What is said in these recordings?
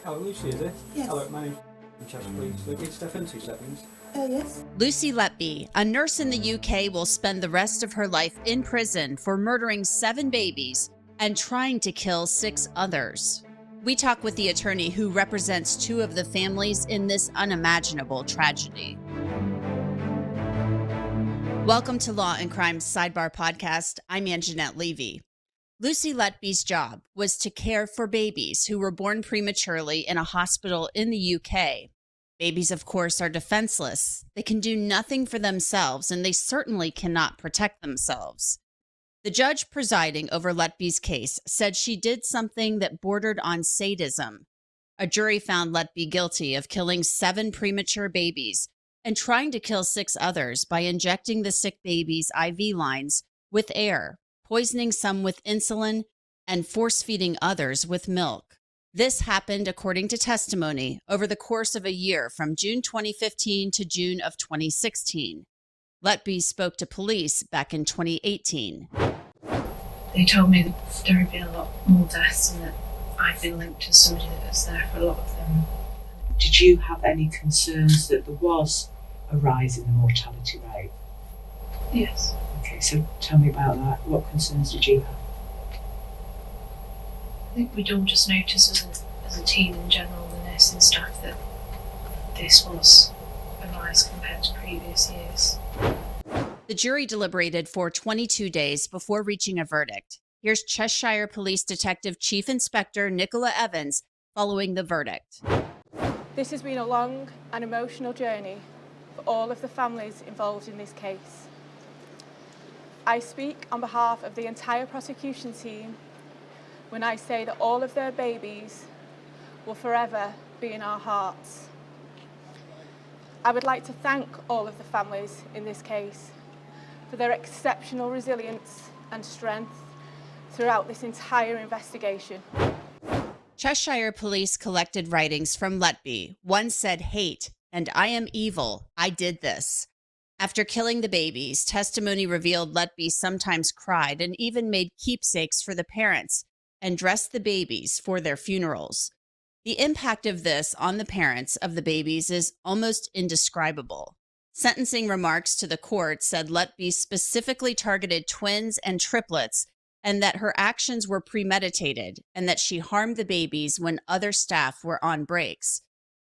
Oh, Lucy, is it? Yes. Hello, my name's Chester, please. Can you step in 2 seconds? Yes. Lucy Letby, a nurse in the UK, will spend the rest of her life in prison for murdering 7 babies and trying to kill 6 others. We talk with the attorney who represents 2 of the families in this unimaginable tragedy. Welcome to Law and Crime's Sidebar Podcast. I'm Angenette Levy. Lucy Letby's job was to care for babies who were born prematurely in a hospital in the UK. Babies, of course, are defenseless. They can do nothing for themselves, and they certainly cannot protect themselves. The judge presiding over Letby's case said she did something that bordered on sadism. A jury found Letby guilty of killing 7 premature babies and trying to kill 6 others by injecting the sick babies' IV lines with air, poisoning some with insulin, and force-feeding others with milk. This happened, according to testimony, over the course of a year from June 2015 to June of 2016. Letby spoke to police back in 2018. They told me that there had been a lot more deaths and that I'd been linked to somebody that was there for a lot of them. Did you have any concerns that there was a rise in the mortality rate? Yes. Okay, so tell me about that. What concerns did you have? I think we'd all just noticed as a team in general, the nursing staff, that this was a rise compared to previous years. The jury deliberated for 22 days before reaching a verdict. Here's Cheshire Police Detective Chief Inspector Nicola Evans following the verdict. This has been a long and emotional journey for all of the families involved in this case. I speak on behalf of the entire prosecution team when I say that all of their babies will forever be in our hearts. I would like to thank all of the families in this case for their exceptional resilience and strength throughout this entire investigation. Cheshire Police collected writings from Letby. One said, "Hate," and "I am evil. I did this." After killing the babies, testimony revealed Letby sometimes cried and even made keepsakes for the parents and dressed the babies for their funerals. The impact of this on the parents of the babies is almost indescribable. Sentencing remarks to the court said Letby specifically targeted twins and triplets and that her actions were premeditated and that she harmed the babies when other staff were on breaks.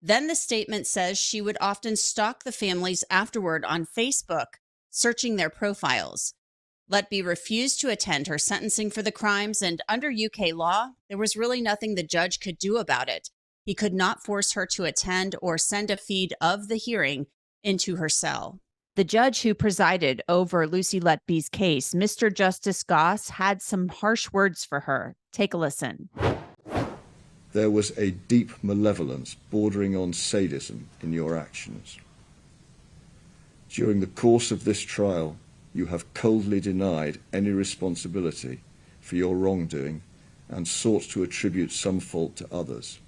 Then the statement says she would often stalk the families afterward on Facebook, searching their profiles. Letby refused to attend her sentencing for the crimes, and under UK law, there was really nothing the judge could do about it. He could not force her to attend or send a feed of the hearing into her cell. The judge who presided over Lucy Letby's case, Mr. Justice Goss, had some harsh words for her. Take a listen. There was a deep malevolence bordering on sadism in your actions. During the course of this trial, you have coldly denied any responsibility for your wrongdoing and sought to attribute some fault to others.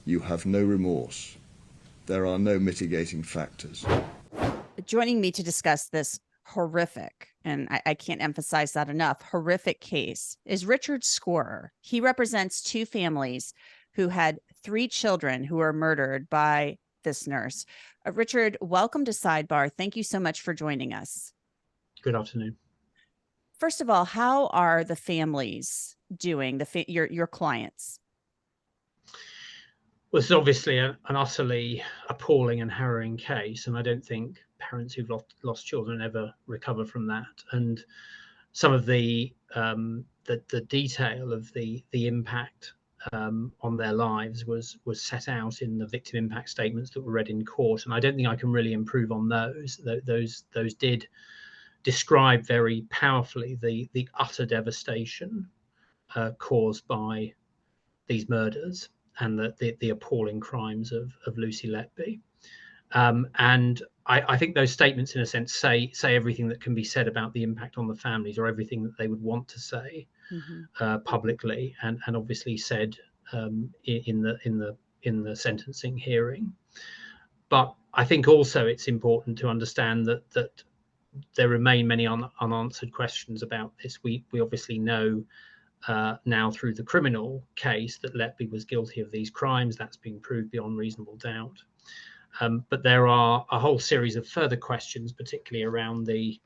You have no remorse. There are no mitigating factors. Joining me to discuss this horrific, and I can't emphasize that enough, horrific case is Richard Scorer. He represents 2 families who had 3 children who were murdered by this nurse. Richard, welcome to Sidebar. Thank you so much for joining us. Good afternoon. First of all, how are the families doing, your clients? Well, this is obviously an utterly appalling and harrowing case, and I don't think parents who've lost children ever recover from that. And some of the detail of the impact on their lives was set out in the victim impact statements that were read in court, and I don't think I can really improve on those. Those did describe very powerfully the utter devastation caused by these murders and the appalling crimes of Lucy Letby. And I think those statements, in a sense, say everything that can be said about the impact on the families, or everything that they would want to say publicly, and obviously said in the sentencing hearing. But I think also it's important to understand that there remain many unanswered questions about this. We obviously know now through the criminal case that Letby was guilty of these crimes. That's been proved beyond reasonable doubt. But there are a whole series of further questions, particularly around the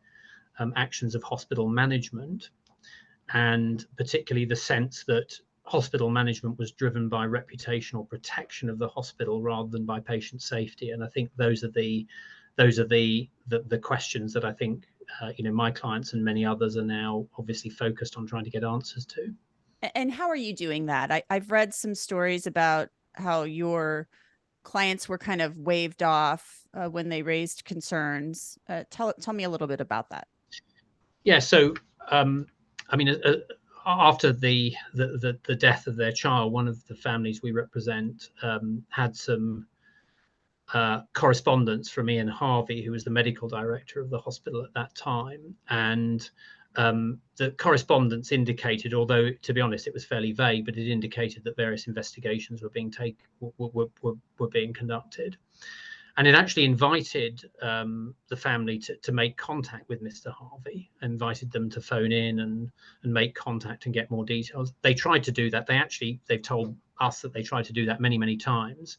actions of hospital management, and particularly the sense that hospital management was driven by reputational protection of the hospital rather than by patient safety. And I think those are the questions that I think my clients and many others are now obviously focused on trying to get answers to. And how are you doing that? I've read some stories about how your clients were kind of waved off when they raised concerns. Tell me a little bit about that. Yeah, so I mean, after the death of their child, one of the families we represent had some correspondence from Ian Harvey, who was the medical director of the hospital at that time, and the correspondence indicated, although to be honest it was fairly vague, but it indicated that various investigations were being conducted, and it actually invited the family to make contact with Mr. Harvey, invited them to phone in and make contact and get more details. They tried to do that. They've told us that they tried to do that many times,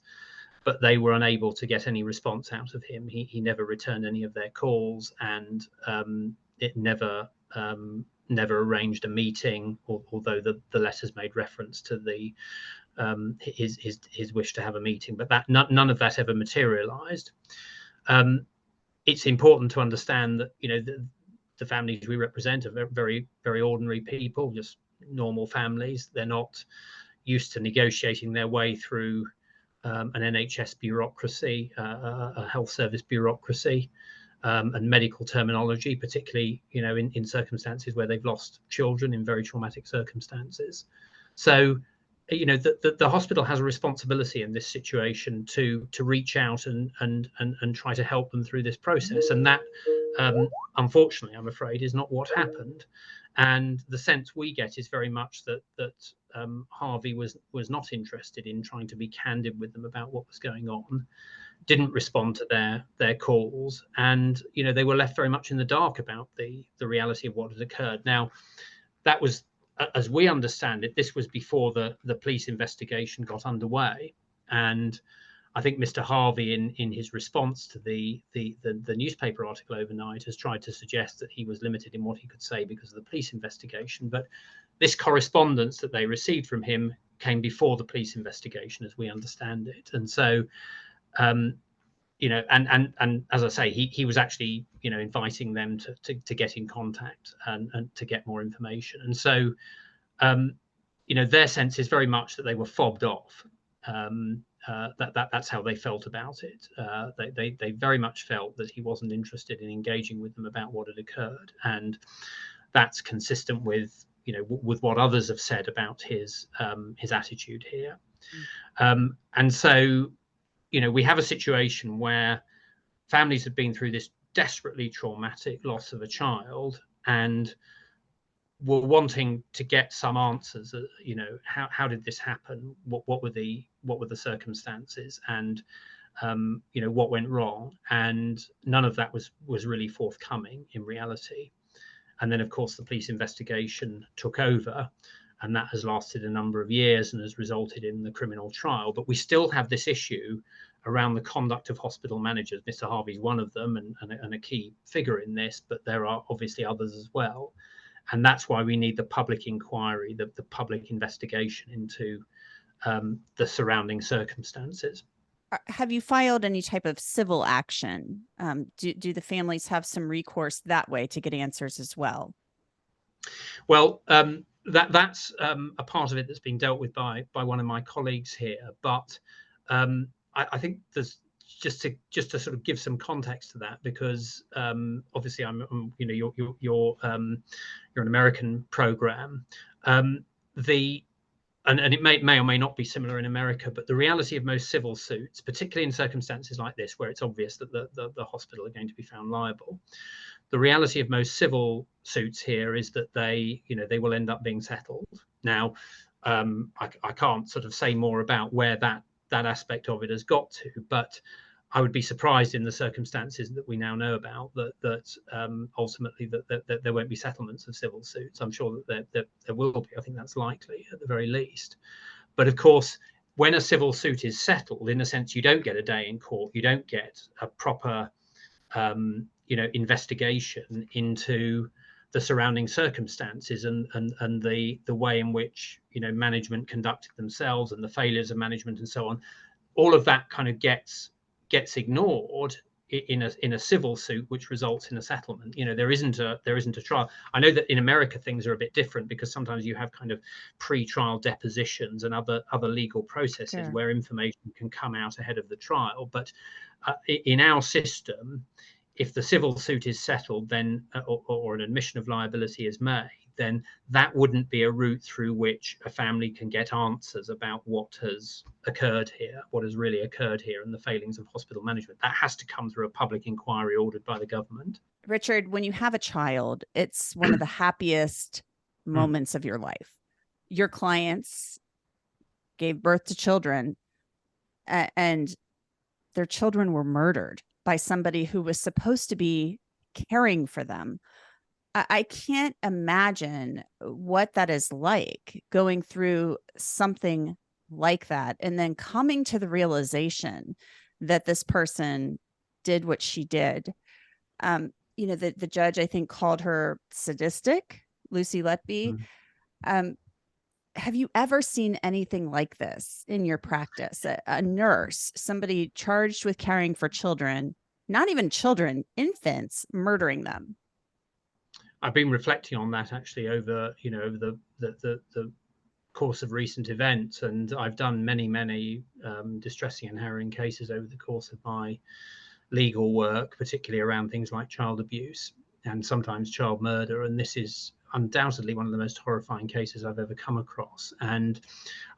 but they were unable to get any response out of him. He never returned any of their calls, and it never arranged a meeting, although the letters made reference to the his wish to have a meeting, but none of that ever materialized. It's important to understand that the families we represent are very ordinary people, just normal families. They're not used to negotiating their way through an NHS bureaucracy, a health service bureaucracy, and medical terminology, particularly in circumstances where they've lost children in very traumatic circumstances. So the hospital has a responsibility in this situation to reach out and try to help them through this process, and that unfortunately, I'm afraid, is not what happened. And the sense we get is very much that Harvey was not interested in trying to be candid with them about what was going on, didn't respond to their calls, and they were left very much in the dark about the reality of what had occurred. Now, that was, as we understand it, this was before the police investigation got underway, and I think Mr. Harvey, in his response to the newspaper article overnight, has tried to suggest that he was limited in what he could say because of the police investigation. But this correspondence that they received from him came before the police investigation, as we understand it, and so and as I say, he was actually inviting them to get in contact and to get more information. And so their sense is very much that they were fobbed off. That's how they felt about it. They very much felt that he wasn't interested in engaging with them about what had occurred, and that's consistent with what others have said about his attitude here. And so we have a situation where families have been through this desperately traumatic loss of a child and were wanting to get some answers. How did this happen? What were the circumstances? And what went wrong? And none of that was really forthcoming in reality. And then, of course, the police investigation took over, and that has lasted a number of years and has resulted in the criminal trial. But we still have this issue around the conduct of hospital managers. Mr. Harvey's one of them and a key figure in this, but there are obviously others as well. And that's why we need the public inquiry, the public investigation into the surrounding circumstances. Have you filed any type of civil action? Do the families have some recourse that way to get answers as well? Well, that's a part of it that's been dealt with by one of my colleagues here. But I think there's just to sort of give some context to that, because obviously you're an American program. And it may or may not be similar in America, but the reality of most civil suits, particularly in circumstances like this, where it's obvious that the hospital are going to be found liable, the reality of most civil suits here is that they will end up being settled. Now, I can't sort of say more about where that aspect of it has got to, but I would be surprised in the circumstances that we now know about that ultimately that there won't be settlements of civil suits. I'm sure that there will be. I think that's likely at the very least. But of course, when a civil suit is settled, in a sense, you don't get a day in court. You don't get a proper investigation into the surrounding circumstances and the way in which management conducted themselves and the failures of management and so on. All of that kind of gets ignored in a civil suit, which results in a settlement. There isn't a trial. I know that in America things are a bit different, because sometimes you have kind of pre-trial depositions and other legal processes where information can come out ahead of the trial. But in our system, if the civil suit is settled, then or an admission of liability is made, then that wouldn't be a route through which a family can get answers about what has occurred here, what has really occurred here, and the failings of hospital management. That has to come through a public inquiry ordered by the government. Richard, when you have a child, it's one of the happiest moments of your life. Your clients gave birth to children, and their children were murdered by somebody who was supposed to be caring for them. I can't imagine what that is like, going through something like that and then coming to the realization that this person did what she did. The judge, I think, called her sadistic, Lucy Letby. Have you ever seen anything like this in your practice? A nurse, somebody charged with caring for children, not even children, infants, murdering them. I've been reflecting on that actually over the course of recent events, and I've done many distressing and harrowing cases over the course of my legal work, particularly around things like child abuse and sometimes child murder. And this is undoubtedly one of the most horrifying cases I've ever come across. And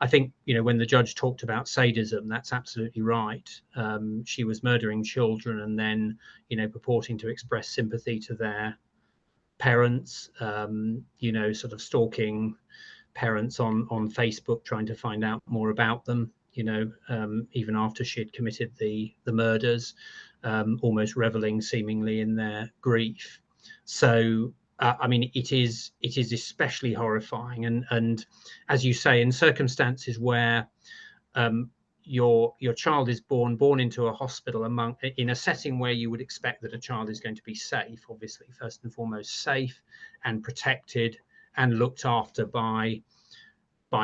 I think, when the judge talked about sadism, that's absolutely right. She was murdering children and then, purporting to express sympathy to their parents, sort of stalking parents on Facebook, trying to find out more about them, even after she had committed the murders, almost reveling seemingly in their grief. So it is especially horrifying, and as you say, in circumstances where your child is born into a hospital in a setting where you would expect that a child is going to be safe, obviously first and foremost safe and protected and looked after by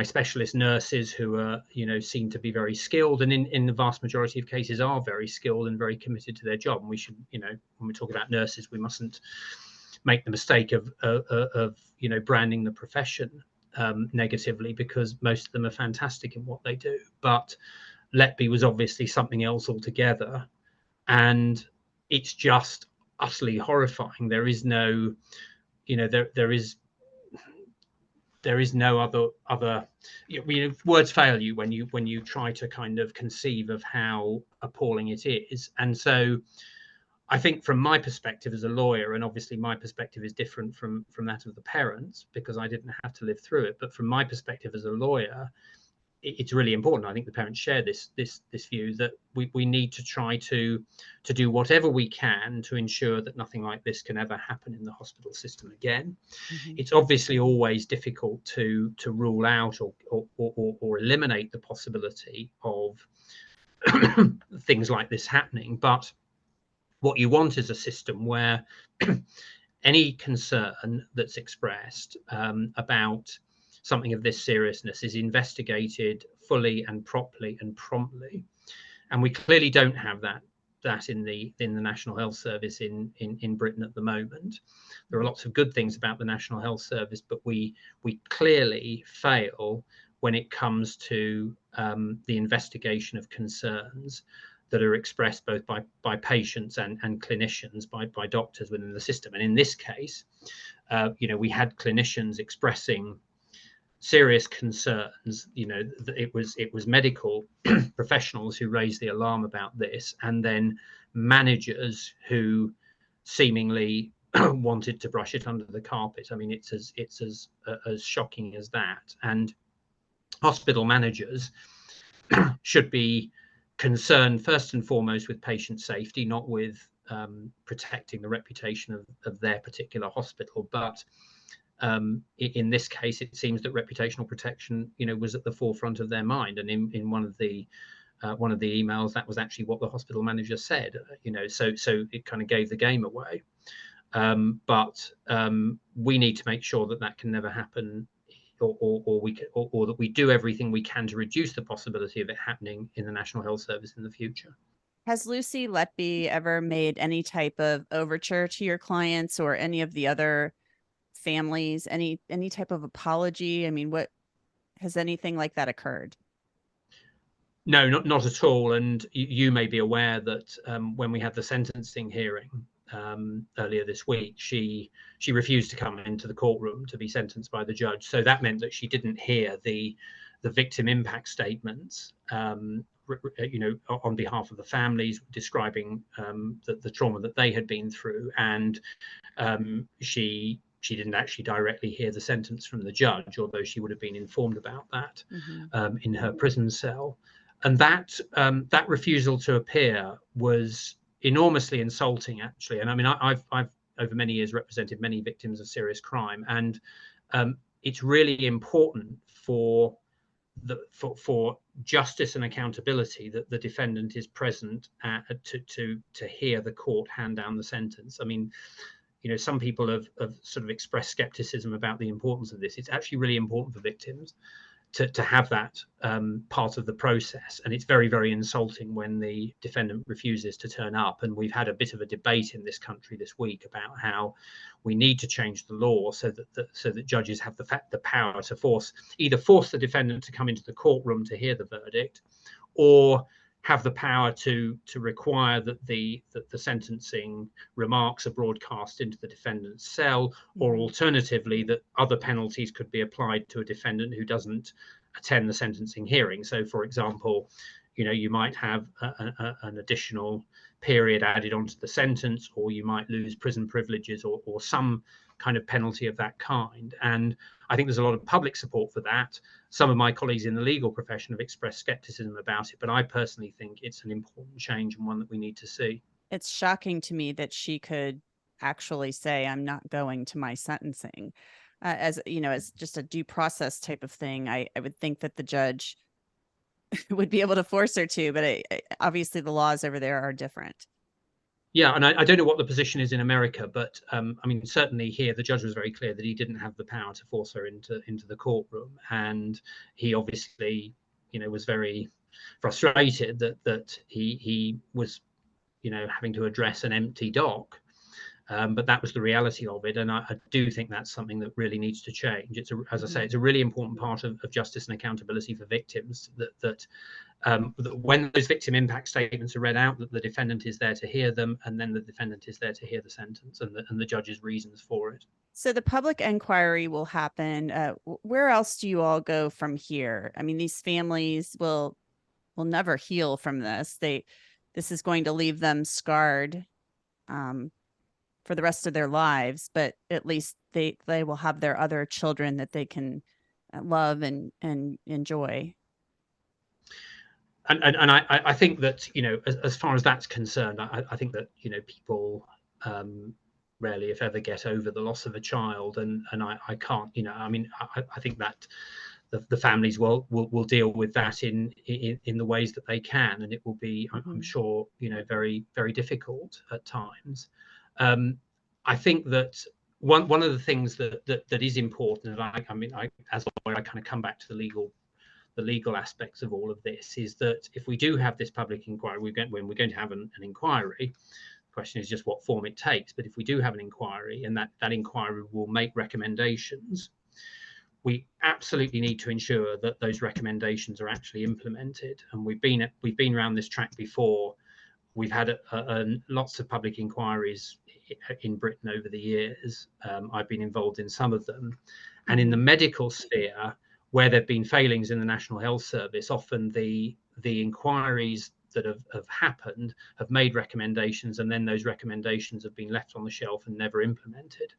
specialist nurses who are seen to be very skilled, and in the vast majority of cases are very skilled and very committed to their job. And we should, when we talk about nurses, we mustn't make the mistake of branding the profession negatively, because most of them are fantastic in what they do. But Letby was obviously something else altogether, and it's just utterly horrifying. There is no, there is no other words fail you when you try to kind of conceive of how appalling it is. And so I think from my perspective as a lawyer, and obviously my perspective is different from that of the parents because I didn't have to live through it, but from my perspective as a lawyer, it's really important. I think the parents share this view that we need to try to do whatever we can to ensure that nothing like this can ever happen in the hospital system again. It's obviously always difficult to rule out or eliminate the possibility of things like this happening, but what you want is a system where any concern that's expressed about something of this seriousness is investigated fully and properly and promptly. And we clearly don't have that in the National Health Service in Britain at the moment. There are lots of good things about the National Health Service, but we clearly fail when it comes to the investigation of concerns that are expressed both by patients and clinicians, by doctors within the system. And in this case, we had clinicians expressing serious concerns. It was medical professionals who raised the alarm about this, and then managers who seemingly wanted to brush it under the carpet. I mean, it's as shocking as that. And hospital managers should be concerned first and foremost with patient safety, not with protecting the reputation of their particular hospital. But in this case, it seems that reputational protection, was at the forefront of their mind. And in one of the emails, that was actually what the hospital manager said. So it kind of gave the game away. But we need to make sure that can never happen, or that we do everything we can to reduce the possibility of it happening in the National Health Service in the future. Has Lucy Letby ever made any type of overture to your clients or any of the other families, any type of apology? I mean, what has anything like that occurred? No, not at all. And you may be aware that when we had the sentencing hearing earlier this week, she refused to come into the courtroom to be sentenced by the judge. So that meant that she didn't hear the victim impact statements, on behalf of the families, describing the trauma that they had been through, and she didn't actually directly hear the sentence from the judge, although she would have been informed about that in her prison cell. And that refusal to appear was enormously insulting, actually. And I mean, I've over many years represented many victims of serious crime, and it's really important for justice and accountability that the defendant is present to hear the court hand down the sentence. I mean, some people have sort of expressed skepticism about the importance of this. It's actually really important for victims to have that part of the process. And it's very, very insulting when the defendant refuses to turn up. And we've had a bit of a debate in this country this week about how we need to change the law so that judges have the power to either force the defendant to come into the courtroom to hear the verdict, or have the power to require that the sentencing remarks are broadcast into the defendant's cell, or alternatively that other penalties could be applied to a defendant who doesn't attend the sentencing hearing. So, for example, you might have an additional period added onto the sentence, or you might lose prison privileges, or some kind of penalty of that kind. And I think there's a lot of public support for that. Some of my colleagues in the legal profession have expressed skepticism about it, but I personally think it's an important change and one that we need to see. It's shocking to me that she could actually say, I'm not going to my sentencing. As just a due process type of thing, I would think that the judge would be able to force her to, but obviously the laws over there are different. Yeah, and I don't know what the position is in America, but I mean, certainly here the judge was very clear that he didn't have the power to force her into the courtroom, and he obviously, was very frustrated that he was, having to address an empty dock. But that was the reality of it, and I do think that's something that really needs to change. As I say, it's a really important part of justice and accountability for victims that when those victim impact statements are read out, that the defendant is there to hear them, and then the defendant is there to hear the sentence and the judge's reasons for it. So the public inquiry will happen. Where else do you all go from here? I mean, these families will never heal from this. This is going to leave them scarred for the rest of their lives, but at least they will have their other children that they can love and enjoy. And I think that, as far as that's concerned, I think that, people rarely, if ever, get over the loss of a child. And I can't, I mean, I think that the families will deal with that in the ways that they can. And it will be, I'm sure, very, very difficult at times. I think that one of the things that is important, and as a lawyer, I kind of come back to the legal aspects of all of this, is that if we do have this public inquiry, when we're going to have an inquiry, the question is just what form it takes. But if we do have an inquiry, and that inquiry will make recommendations, we absolutely need to ensure that those recommendations are actually implemented. And we've been around this track before. We've had lots of public inquiries in Britain over the years. I've been involved in some of them. And in the medical sphere, where there have been failings in the National Health Service, often the inquiries that have happened have made recommendations, and then those recommendations have been left on the shelf and never implemented,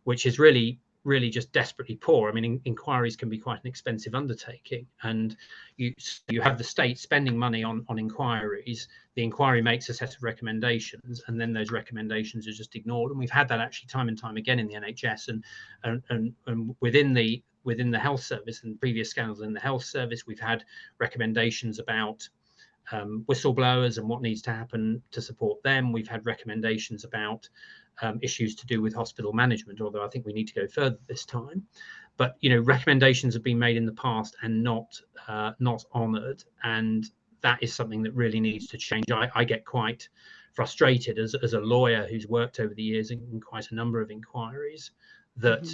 which is really really just desperately poor. I mean, inquiries can be quite an expensive undertaking, and you have the state spending money on inquiries. The inquiry makes a set of recommendations, and then those recommendations are just ignored. And we've had that actually time and time again in the NHS, and within the health service, and previous scandals in the health service, we've had recommendations about whistleblowers and what needs to happen to support them. We've had recommendations about issues to do with hospital management, although I think we need to go further this time. But recommendations have been made in the past and not honoured, and that is something that really needs to change. I get quite frustrated as a lawyer who's worked over the years in quite a number of inquiries that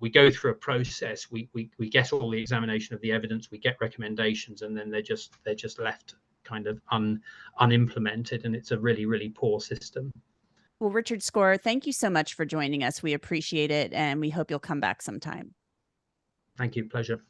we go through a process, we get all the examination of the evidence, we get recommendations, and then they're just left kind of unimplemented, and it's a really, really poor system. Well, Richard Score, thank you so much for joining us. We appreciate it, and we hope you'll come back sometime. Thank you. Pleasure.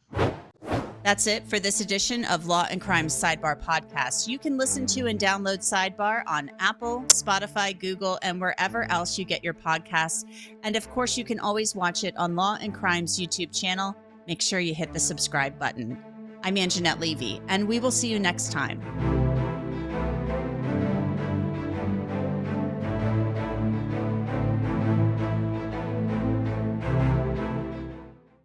That's it for this edition of Law and Crime Sidebar Podcast. You can listen to and download Sidebar on Apple, Spotify, Google, and wherever else you get your podcasts. And of course, you can always watch it on Law and Crime's YouTube channel. Make sure you hit the subscribe button. I'm Angenette Levy, and we will see you next time.